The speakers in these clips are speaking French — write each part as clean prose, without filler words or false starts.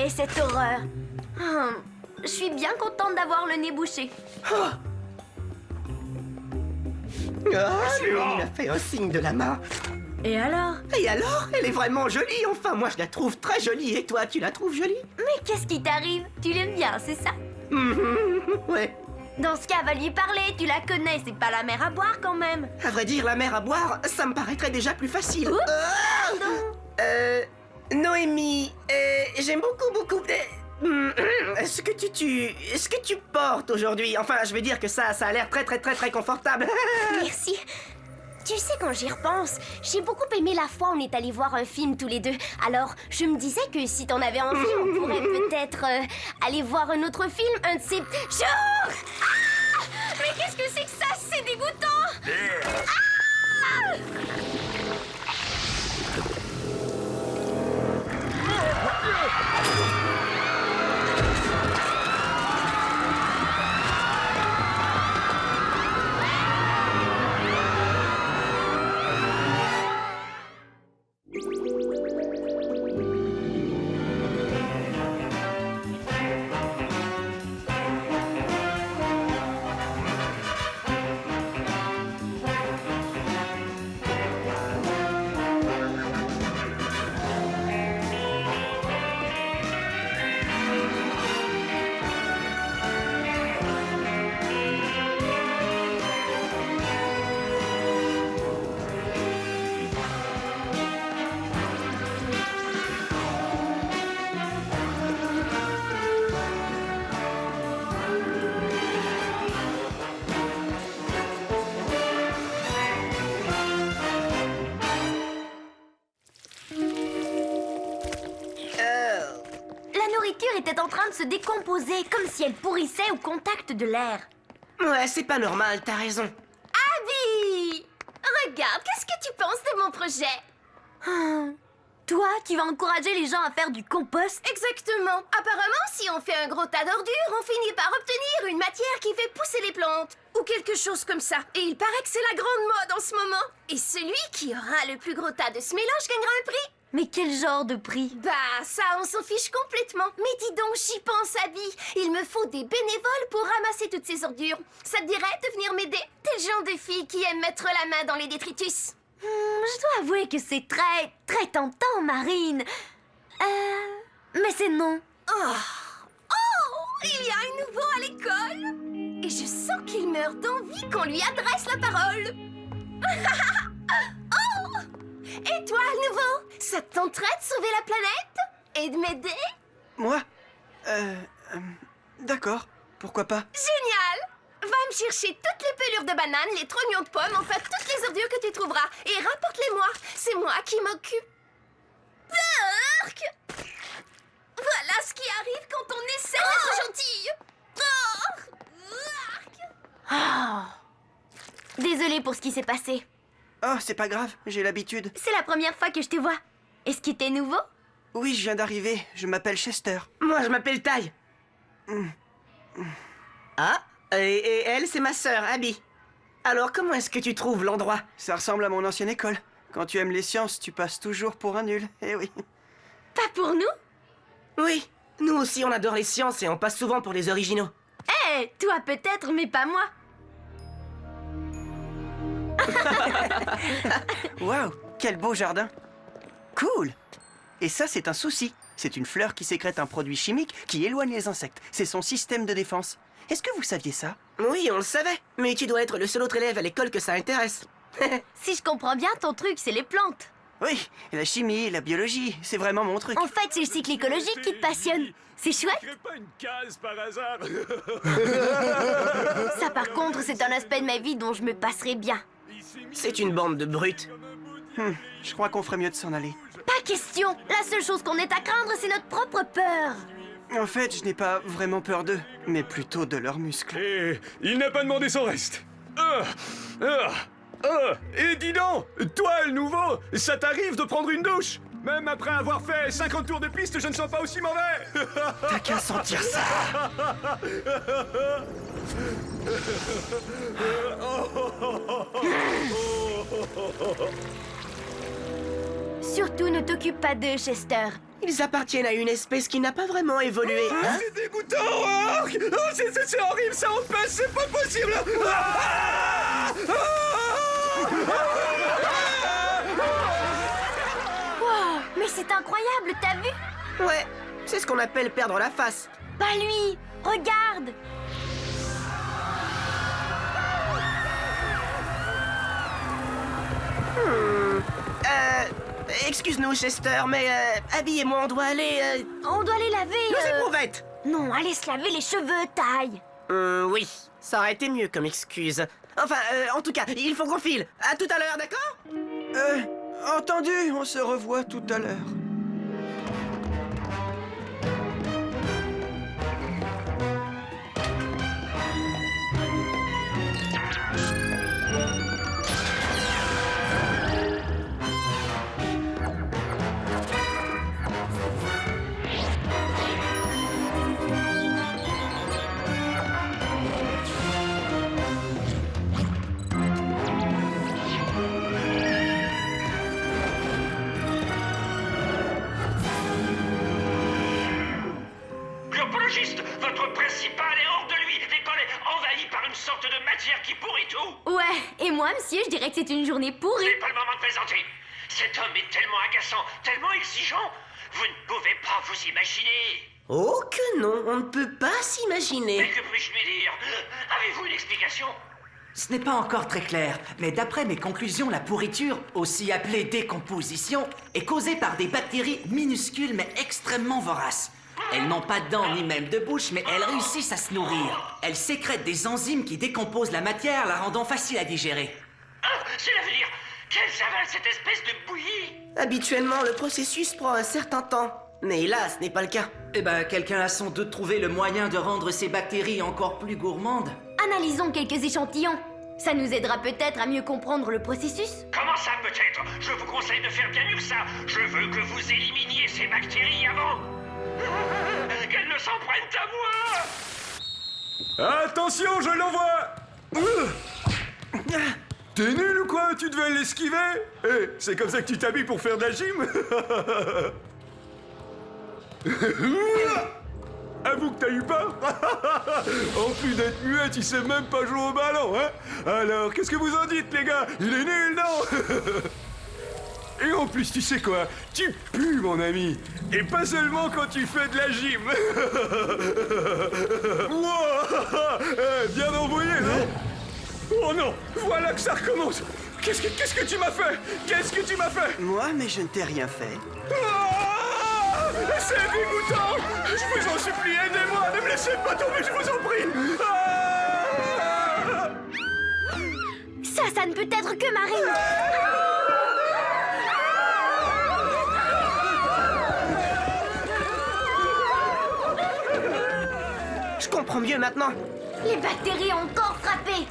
hais cette horreur. Je suis bien contente d'avoir le nez bouché. Lui, il a fait un signe de la main. Et alors? Et alors? Elle est vraiment jolie, enfin, moi je la trouve très jolie. Et toi, tu la trouves jolie? Mais qu'est-ce qui t'arrive? Tu l'aimes bien, c'est ça? Ouais. Dans ce cas, va lui parler, tu la connais, c'est pas la mer à boire quand même. À vrai dire, la mer à boire, ça me paraîtrait déjà plus facile. Oups, pardon. Noémie, j'aime beaucoup, ce que tu portes aujourd'hui. Enfin, je veux dire que ça a l'air très confortable. Merci. Tu sais, quand j'y repense, j'ai beaucoup aimé la fois où on est allé voir un film tous les deux. Alors, je me disais que si t'en avais envie, on pourrait peut-être aller voir un autre film, un de ces jours. Ah! Mais qu'est-ce que c'est que ça? C'est dégoûtant. Ah! La nourriture était en train de se décomposer, comme si elle pourrissait au contact de l'air. Ouais, c'est pas normal, t'as raison. Abby! Regarde, qu'est-ce que tu penses de mon projet? Toi, tu vas encourager les gens à faire du compost? Exactement. Apparemment, si on fait un gros tas d'ordures, on finit par obtenir une matière qui fait pousser les plantes. Ou quelque chose comme ça. Et il paraît que c'est la grande mode en ce moment. Et celui qui aura le plus gros tas de ce mélange gagnera un prix. Mais quel genre de prix? Bah, ça, on s'en fiche complètement. Mais dis donc, j'y pense, Abby. Il me faut des bénévoles pour ramasser toutes ces ordures. Ça te dirait de venir m'aider? T'es le genre de fille qui aime mettre la main dans les détritus. Je dois avouer que c'est très tentant, Marine. Mais c'est non. Il y a un nouveau à l'école. Et je sens qu'il meurt d'envie qu'on lui adresse la parole. Et toi, le nouveau, ça te tenterait de sauver la planète? Et de m'aider? Moi D'accord, pourquoi pas? Génial! Va me chercher toutes les pelures de bananes, les trognons de pommes, enfin toutes les ordures que tu trouveras. Et rapporte-les-moi, c'est moi qui m'occupe. Burk! Voilà ce qui arrive quand on essaie d'être gentille. Désolée pour ce qui s'est passé. Oh, c'est pas grave, j'ai l'habitude. C'est la première fois que je te vois. Est-ce que t'es nouveau? Oui, je viens d'arriver, je m'appelle Chester. Moi, je m'appelle Ty. Ah, et elle, c'est ma sœur, Abby. Alors, comment est-ce que tu trouves l'endroit? Ça ressemble à mon ancienne école. Quand tu aimes les sciences, tu passes toujours pour un nul, eh oui. Pas pour nous? Oui, nous aussi, on adore les sciences et on passe souvent pour les originaux. Toi peut-être, mais pas moi. Waouh, quel beau jardin. Cool. Et ça, c'est un souci. C'est une fleur qui sécrète un produit chimique qui éloigne les insectes. C'est son système de défense. Est-ce que vous saviez ça? Oui, on le savait. Mais tu dois être le seul autre élève à l'école que ça intéresse. Si je comprends bien, ton truc, c'est les plantes. Oui, la chimie, la biologie, c'est vraiment mon truc. En fait, c'est le cycle écologique qui te passionne. C'est chouette. Je pas une case par hasard. Ça, par contre, c'est un aspect de ma vie dont je me passerai bien. C'est une bande de brutes. Je crois qu'on ferait mieux de s'en aller. Pas question. La seule chose qu'on ait à craindre, c'est notre propre peur. En fait, je n'ai pas vraiment peur d'eux, mais plutôt de leurs muscles. Et il n'a pas demandé son reste. Et dis donc, toi le nouveau, ça t'arrive de prendre une douche? Même après avoir fait 50 tours de piste, je ne sens pas aussi mauvais. T'as qu'à sentir ça. Surtout ne t'occupe pas d'eux, Chester. Ils appartiennent à une espèce qui n'a pas vraiment évolué. Hein? C'est dégoûtant, Orc! Oh, c'est horrible, ça empêche, c'est pas possible! Ah! Wow, mais c'est incroyable, t'as vu? Ouais, c'est ce qu'on appelle perdre la face. Pas lui! Regarde! Excuse-nous, Chester, mais habillez-moi, on doit aller... On doit les laver. Nos éprouvettes! Non, allez se laver les cheveux, taille. Oui, ça aurait été mieux comme excuse. Enfin, en tout cas, il faut qu'on file. À tout à l'heure, d'accord? Entendu, on se revoit tout à l'heure. Biologiste, votre principal est hors de lui, l'école est envahie par une sorte de matière qui pourrit tout. Ouais, et moi, monsieur, je dirais que c'est une journée pourrie. C'est pas le moment de plaisanter. Cet homme est tellement agaçant, tellement exigeant, vous ne pouvez pas vous imaginer. Oh que non, on ne peut pas Mais s'imaginer. que puis-je lui dire? Avez-vous une explication? Ce n'est pas encore très clair, mais d'après mes conclusions, la pourriture, aussi appelée décomposition, est causée par des bactéries minuscules mais extrêmement voraces. Elles n'ont pas de dents ni même de bouche, mais elles réussissent à se nourrir. Elles sécrètent des enzymes qui décomposent la matière, la rendant facile à digérer. Ah, cela veut dire qu'elles avalent cette espèce de bouillie. Habituellement, le processus prend un certain temps. Mais là, ce n'est pas le cas. Eh ben, quelqu'un a sans doute trouvé le moyen de rendre ces bactéries encore plus gourmandes. Analysons quelques échantillons. Ça nous aidera peut-être à mieux comprendre le processus. Comment ça peut-être? Je vous conseille de faire bien mieux que ça. Je veux que vous éliminiez ces bactéries avant qu'elles ne s'en prennent à moi. Attention, je l'envoie! T'es nul ou quoi? Tu devais l'esquiver? Eh, c'est comme ça que tu t'habilles pour faire de la gym? Avoue que t'as eu peur? En plus d'être muet, tu sais même pas jouer au ballon, hein? Alors, qu'est-ce que vous en dites, les gars? Il est nul, non? Et en plus, tu sais quoi? Tu pues, mon ami! Et pas seulement quand tu fais de la gym! Wow! Bien envoyé, non? Oh non! Voilà que ça recommence! Qu'est-ce que tu m'as fait? Qu'est-ce que tu m'as fait? Moi, mais je ne t'ai rien fait. Ah! C'est dégoûtant! Je vous en supplie, aidez-moi! Ne me laissez pas tomber, je vous en prie! Ah! Ça ne peut être que Marine. Je comprends mieux maintenant. Les bactéries ont encore frappé.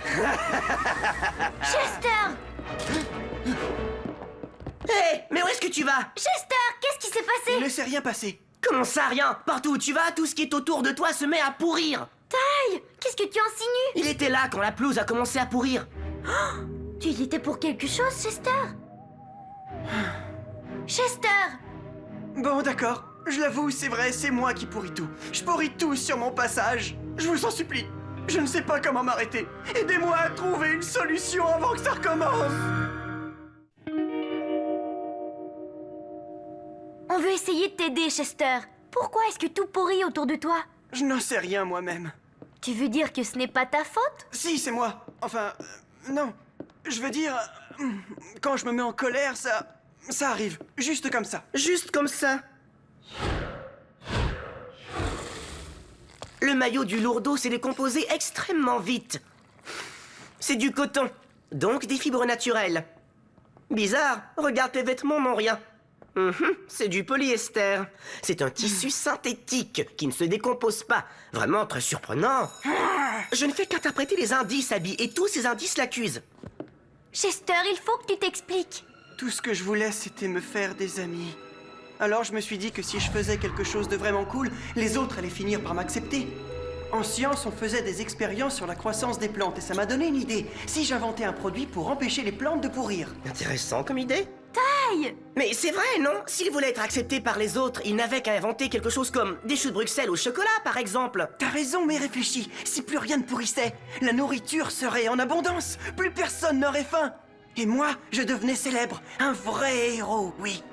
Chester! Hé, mais où est-ce que tu vas? Chester, qu'est-ce qui s'est Il passé? ne s'est rien passé. Comment ça, rien? Partout où tu vas, tout ce qui est autour de toi se met à pourrir. Taille, qu'est-ce que tu insinues? Il était là quand la pelouse a commencé à pourrir. Tu y étais pour quelque chose, Chester? Chester! Bon, d'accord. Je l'avoue, c'est vrai, c'est moi qui pourris tout. Je pourris tout sur mon passage. Je vous en supplie. Je ne sais pas comment m'arrêter. Aidez-moi à trouver une solution avant que ça recommence. On veut essayer de t'aider, Chester. Pourquoi est-ce que tout pourrit autour de toi? Je n'en sais rien moi-même. Tu veux dire que ce n'est pas ta faute? Si, c'est moi. Enfin, non. Je veux dire, quand je me mets en colère, ça arrive. Juste comme ça. Juste comme ça. Le maillot du lourdeau s'est décomposé extrêmement vite. C'est du coton, donc des fibres naturelles. Bizarre, regarde tes vêtements n'ont rien. C'est du polyester. C'est un tissu synthétique qui ne se décompose pas. Vraiment très surprenant. Je ne fais qu'interpréter les indices, Abby, et tous ces indices l'accusent. Chester, il faut que tu t'expliques. Tout ce que je voulais, c'était me faire des amis. Alors je me suis dit que si je faisais quelque chose de vraiment cool, les autres allaient finir par m'accepter. En science, on faisait des expériences sur la croissance des plantes et ça m'a donné une idée. Si j'inventais un produit pour empêcher les plantes de pourrir. Intéressant comme idée. merveille! Mais c'est vrai, non? S'il voulait être accepté par les autres, il n'avait qu'à inventer quelque chose comme des choux de Bruxelles au chocolat, par exemple. T'as raison, mais réfléchis. Si plus rien ne pourrissait, la nourriture serait en abondance. Plus personne n'aurait faim. Et moi, je devenais célèbre. Un vrai héros, oui.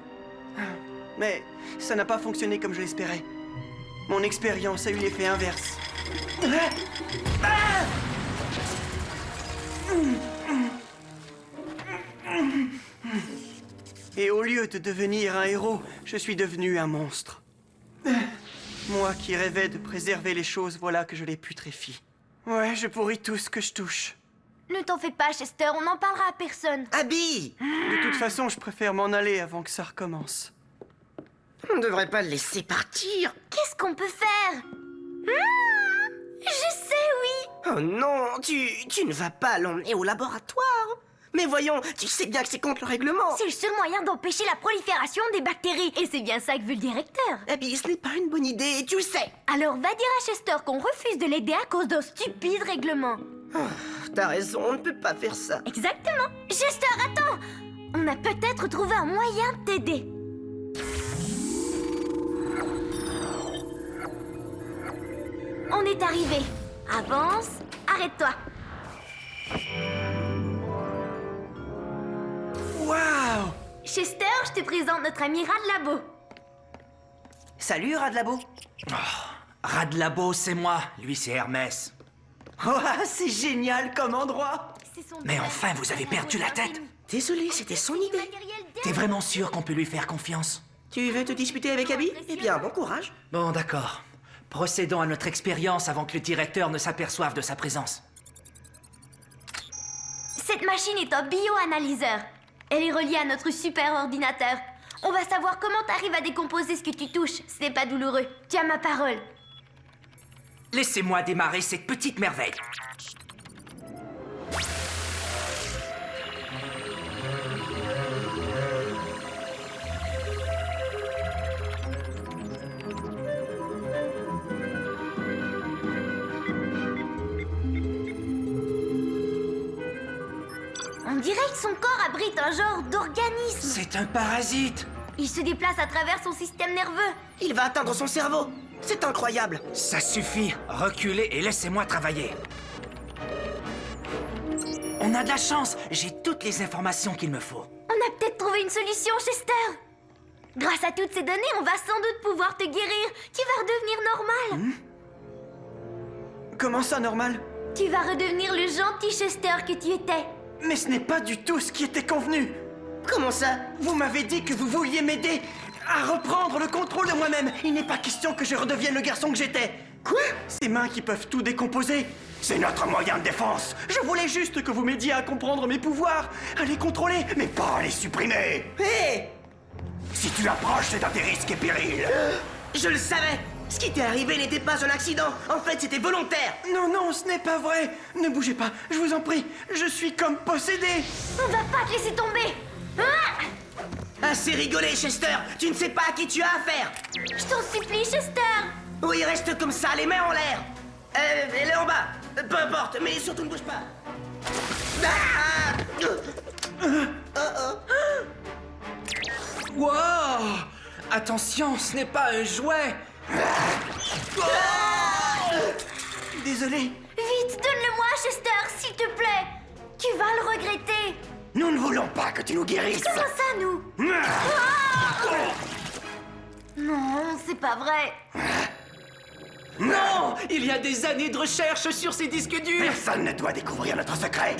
Mais ça n'a pas fonctionné comme je l'espérais. Mon expérience a eu l'effet inverse. Et au lieu de devenir un héros, je suis devenu un monstre. Moi qui rêvais de préserver les choses, voilà que je les putrefie. Ouais, je pourris tout ce que je touche. Ne t'en fais pas, Chester, on n'en parlera à personne. Abby! De toute façon, je préfère m'en aller avant que ça recommence. On ne devrait pas le laisser partir. Qu'est-ce qu'on peut faire? Je sais, oui! Oh non, tu ne vas pas l'emmener au laboratoire. Mais voyons, tu sais bien que c'est contre le règlement. C'est le seul moyen d'empêcher la prolifération des bactéries. Et c'est bien ça que veut le directeur. Abby, ce n'est pas une bonne idée, tu le sais. Alors va dire à Chester qu'on refuse de l'aider à cause d'un stupide règlement. T'as raison, on ne peut pas faire ça. Exactement. Chester, attends! On a peut-être trouvé un moyen de t'aider. On est arrivé. Avance, arrête-toi. Waouh! Chester, je te présente notre ami Radlabo. Salut, Radlabo. Radlabo, c'est moi. Lui, c'est Hermès. Oh, c'est génial comme endroit. Mais enfin, vous avez perdu la tête. Désolé, c'était son idée. T'es vraiment sûr qu'on peut lui faire confiance? Tu veux te disputer avec Abby? Eh bien, bon courage. Bon, d'accord. Procédons à notre expérience avant que le directeur ne s'aperçoive de sa présence. Cette machine est un bioanalyseur. Elle est reliée à notre super ordinateur. On va savoir comment t'arrives à décomposer ce que tu touches. Ce n'est pas douloureux. Tu as ma parole. Laissez-moi démarrer cette petite merveille. On dirait que son corps abrite un genre d'organisme. C'est un parasite. Il se déplace à travers son système nerveux. Il va atteindre son cerveau. C'est incroyable. Ça suffit. Reculez et laissez-moi travailler. On a de la chance. J'ai toutes les informations qu'il me faut. On a peut-être trouvé une solution, Chester. Grâce à toutes ces données, on va sans doute pouvoir te guérir. Tu vas redevenir normal. Comment ça, normal? Tu vas redevenir le gentil Chester que tu étais. Mais ce n'est pas du tout ce qui était convenu. Comment ça? Vous m'avez dit que vous vouliez m'aider à reprendre le contrôle de moi-même. Il n'est pas question que je redevienne le garçon que j'étais. Quoi? Ces mains qui peuvent tout décomposer, c'est notre moyen de défense. Je voulais juste que vous m'aidiez à comprendre mes pouvoirs, à les contrôler, mais pas à les supprimer. Hé! Si tu approches, c'est à tes risques et périls. Je le savais! Ce qui t'est arrivé n'était pas un accident. En fait, c'était volontaire. Non, non, ce n'est pas vrai. Ne bougez pas, je vous en prie. Je suis comme possédé. On va pas te laisser tomber. Ah! Assez rigolé, Chester. Tu ne sais pas à qui tu as affaire. Je t'en supplie, Chester. Oui, reste comme ça, les mains en l'air. Elle est en bas. Peu importe, mais surtout ne bouge pas. Ah! Wow! Attention, ce n'est pas un jouet. Désolé. Vite, donne-le-moi, Chester, s'il te plaît. Tu vas le regretter. Nous ne voulons pas que tu nous guérisses. Comment ça, nous? Non, c'est pas vrai. Non! Il y a des années de recherche sur ces disques durs. Personne ne doit découvrir notre secret.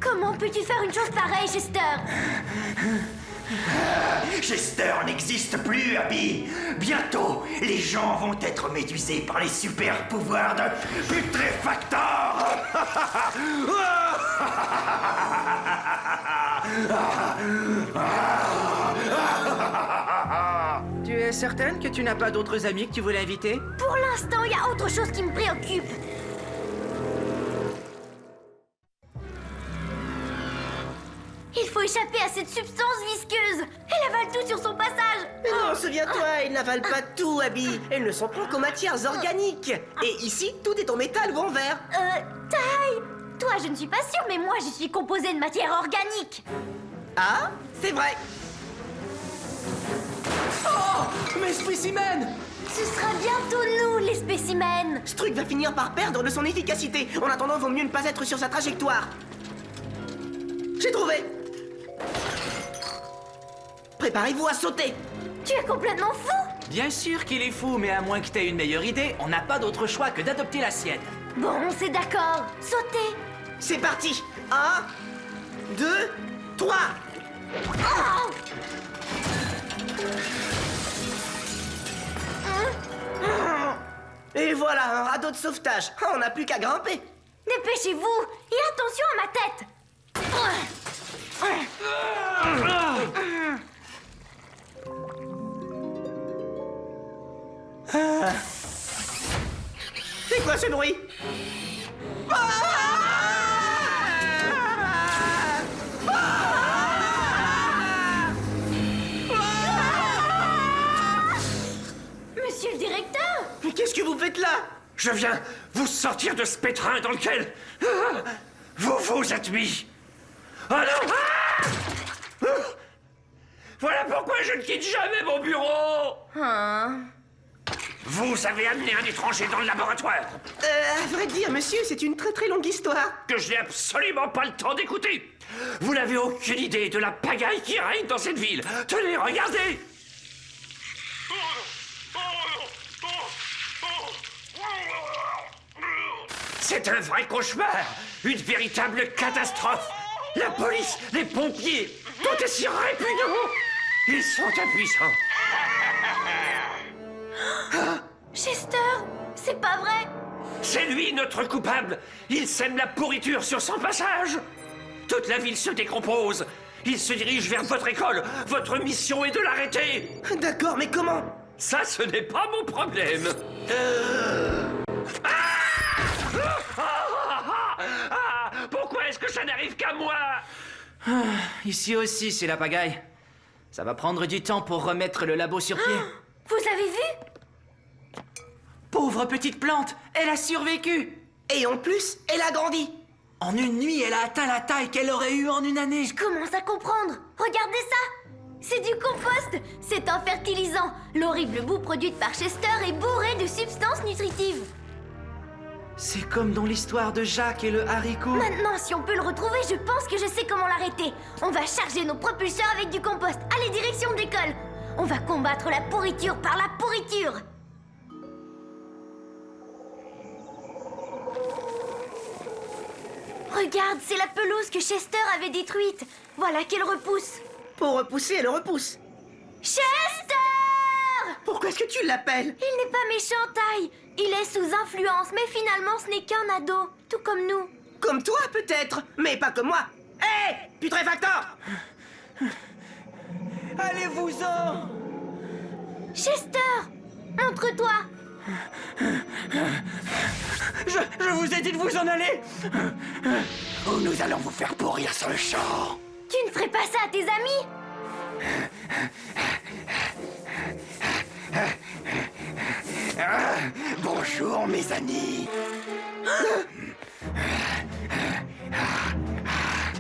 Comment peux-tu faire une chose pareille, Chester? Chester n'existe plus, Abby. Bientôt, les gens vont être médusés par les super pouvoirs de Putrefactor. Tu es certaine que tu n'as pas d'autres amis que tu voulais inviter? Pour l'instant, il y a autre chose qui me préoccupe. Il faut échapper à cette substance visqueuse. Elle avale tout tout sur son passage. Mais non, souviens-toi, ils n'avalent pas tout, Abby. Elles ne sont pas qu'aux matières organiques. Et ici, tout est en métal ou en verre. Taille, toi je ne suis pas sûre, mais moi je suis composée de matière organique. Ah, c'est vrai. Oh, mes spécimens! Ce sera bientôt nous, les spécimens. Ce truc va finir par perdre de son efficacité. En attendant, vaut mieux ne pas être sur sa trajectoire. J'ai trouvé. Préparez-vous à sauter. Tu es complètement fou. Bien sûr qu'il est fou, mais à moins que t'aies une meilleure idée, on n'a pas d'autre choix que d'adopter la sienne. Bon, c'est d'accord. Sautez. C'est parti. 1, 2, 3. Oh. Et voilà, un radeau de sauvetage. On n'a plus qu'à grimper. Dépêchez-vous et attention à ma tête. C'est quoi ce bruit? Monsieur le directeur. Mais qu'est-ce que vous faites là? Je viens vous sortir de ce pétrin dans lequel vous vous êtes mis. Alors, voilà pourquoi je ne quitte jamais mon bureau. Vous avez amené un étranger dans le laboratoire À vrai dire, monsieur, c'est une très longue histoire. que je n'ai absolument pas le temps d'écouter. Vous n'avez aucune idée de la pagaille qui règne dans cette ville. Tenez, regardez. C'est un vrai cauchemar, une véritable catastrophe. La police, les pompiers, tout est si répugnant. Ils sont impuissants. Chester, c'est pas vrai. C'est lui notre coupable. Il sème la pourriture sur son passage. Toute la ville se décompose. Il se dirige vers votre école. Votre mission est de l'arrêter. D'accord, mais comment? Ça, ce n'est pas mon problème. Pourquoi est-ce que ça n'arrive qu'à moi? Ici aussi, c'est la pagaille. Ça va prendre du temps pour remettre le labo sur pied. Vous avez vu? Pauvre petite plante, elle a survécu. Et en plus, elle a grandi. En une nuit, elle a atteint la taille qu'elle aurait eue en une année. Je commence à comprendre. Regardez ça. C'est du compost. C'est un fertilisant. L'horrible boue produite par Chester est bourrée de substances nutritives. C'est comme dans l'histoire de Jacques et le haricot. Maintenant, si on peut le retrouver, je pense que je sais comment l'arrêter. On va charger nos propulseurs avec du compost. Allez, direction de l'école. On va combattre la pourriture par la pourriture. Regarde, c'est la pelouse que Chester avait détruite. Voilà qu'elle repousse. Pour repousser, elle repousse. Chester! Pourquoi est-ce que tu l'appelles? Il n'est pas méchant, Taille. Il est sous influence, mais finalement ce n'est qu'un ado, tout comme nous. Comme toi, peut-être, mais pas comme moi. Hé, putréfacteur! Allez-vous-en! Chester, montre-toi. Je vous ai dit de vous en aller! Ou nous allons vous faire pourrir sur le champ! Tu ne ferais pas ça à tes amis? Bonjour, mes amis!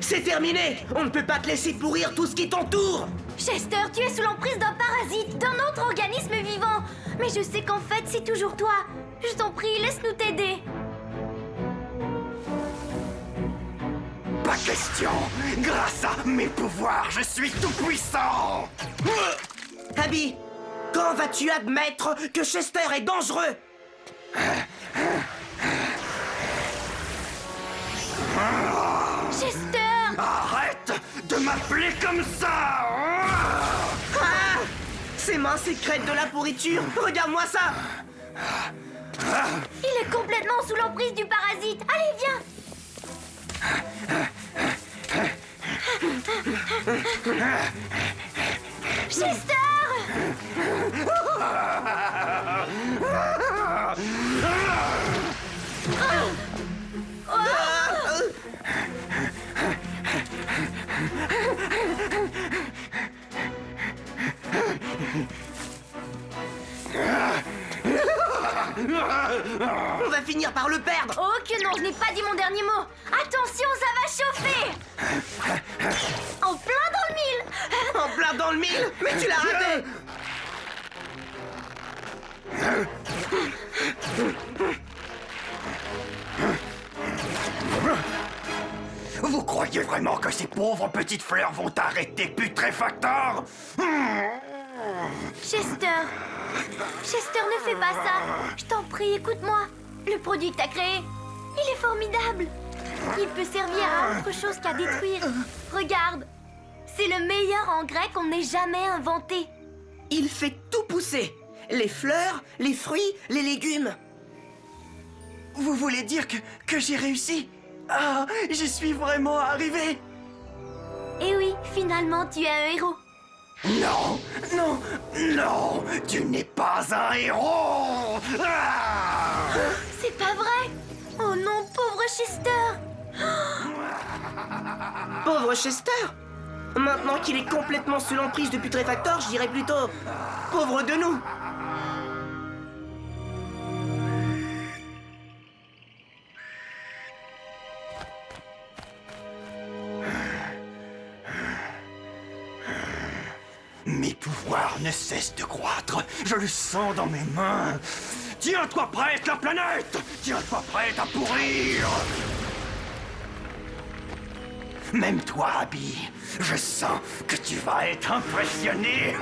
C'est terminé! On ne peut pas te laisser pourrir tout ce qui t'entoure! Chester, tu es sous l'emprise d'un parasite, d'un autre organisme vivant. Mais je sais qu'en fait, c'est toujours toi. Je t'en prie, laisse-nous t'aider. Pas question! Grâce à mes pouvoirs, je suis tout puissant! Abby, quand vas-tu admettre que Chester est dangereux? Chester! Arrête de m'appeler comme ça! Ah! Ces mains sécrètent de la pourriture! Regarde-moi ça! Il est complètement sous l'emprise du parasite. Allez, viens! Chester! On va finir par le perdre. Oh que non, je n'ai pas dit mon dernier mot. Attention, ça va chauffer. En plein dans le mille. En plein dans le mille. Mais tu l'as raté. Vous croyez vraiment que ces pauvres petites fleurs vont arrêter Putréfactor? Chester, ne fais pas ça. Je t'en prie, écoute-moi. Le produit que t'as créé, il est formidable. Il peut servir à autre chose qu'à détruire. Regarde, c'est le meilleur engrais qu'on ait jamais inventé. Il fait tout pousser. Les fleurs, les fruits, les légumes. Vous voulez dire que j'ai réussi? Ah, j'y suis vraiment arrivé! Et oui, finalement, tu es un héros. Non, non, non! Tu n'es pas un héros! Ah! C'est pas vrai. Oh non, pauvre Chester. Pauvre Chester. Maintenant qu'il est complètement sous l'emprise de Putréfactor, je dirais plutôt pauvre de nous. Mes pouvoirs ne cessent de croître. Je le sens dans mes mains. Tiens-toi prête, la planète! Tiens-toi prête à pourrir! Même toi, Abby, je sens que tu vas être impressionné.